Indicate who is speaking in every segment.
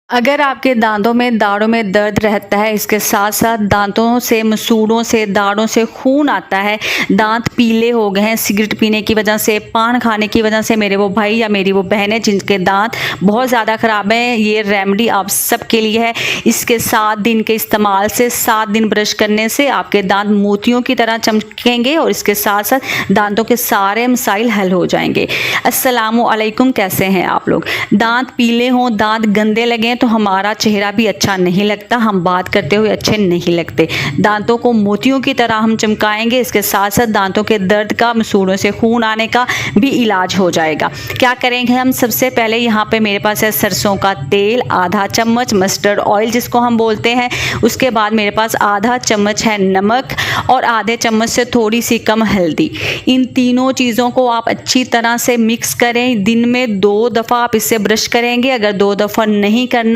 Speaker 1: अगर आपके दांतों में दाढ़ों में दर्द रहता है, इसके साथ साथ दांतों से, मसूड़ों से, दाढ़ों से खून आता है, दांत पीले हो गए हैं सिगरेट पीने की वजह से, पान खाने की वजह से, मेरे वो भाई या मेरी वो बहनें जिनके दांत बहुत ज़्यादा ख़राब हैं, ये रेमेडी आप सबके लिए है। इसके 7 दिन के इस्तेमाल से, 7 दिन ब्रश करने से आपके दांत मोतियों की तरह चमकेंगे और इसके साथ साथ दांतों के सारे मसाइल हल हो जाएंगे। अस्सलामु अलैकुम, कैसे हैं आप लोग? दांत पीले हों, दांत गंदे लगें तो हमारा चेहरा भी अच्छा नहीं लगता, हम बात करते हुए अच्छे नहीं लगते। दांतों को मोतियों की तरह हम चमकाएंगे, इसके साथ साथ दांतों के दर्द का, मसूड़ों से खून आने का भी इलाज हो जाएगा। क्या करेंगे हम? सबसे पहले यहाँ पे मेरे पास है सरसों का तेल, आधा चम्मच मस्टर्ड ऑयल जिसको हम बोलते हैं। उसके बाद मेरे पास आधा चम्मच है नमक और आधे चम्मच से थोड़ी सी कम हल्दी। इन तीनों चीज़ों को आप अच्छी तरह से मिक्स करें। दिन में 2 दफ़ा आप इससे ब्रश करेंगे। अगर 2 दफ़ा नहीं करना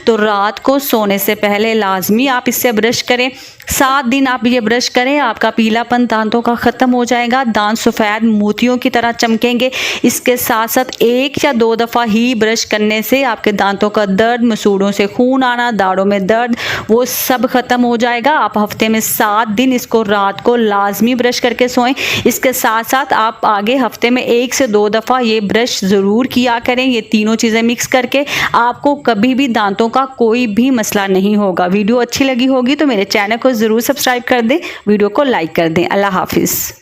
Speaker 1: तो रात को सोने से पहले लाजमी आप इससे ब्रश करें। 7 दिन आप ये ब्रश करें, आपका पीलापन दांतों का ख़त्म हो जाएगा, दांत सफ़ेद मोतियों की तरह चमकेंगे। इसके साथ साथ 1 या 2 दफ़ा ही ब्रश करने से आपके दांतों का दर्द, मसूड़ों से खून आना, दाढ़ों में दर्द, वो सब ख़त्म हो जाएगा। आप हफ्ते में 7 दिन इसको रात को लाजमी ब्रश करके सोएं। इसके साथ साथ आप आगे हफ्ते में 1 से 2 दफ़ा ये ब्रश ज़रूर किया करें। ये तीनों चीज़ें मिक्स करके आपको कभी भी दांतों का कोई भी मसला नहीं होगा। वीडियो अच्छी लगी होगी तो मेरे चैनल को ज़रूर सब्सक्राइब कर दें, वीडियो को लाइक कर दें। अल्लाह हाफिज़।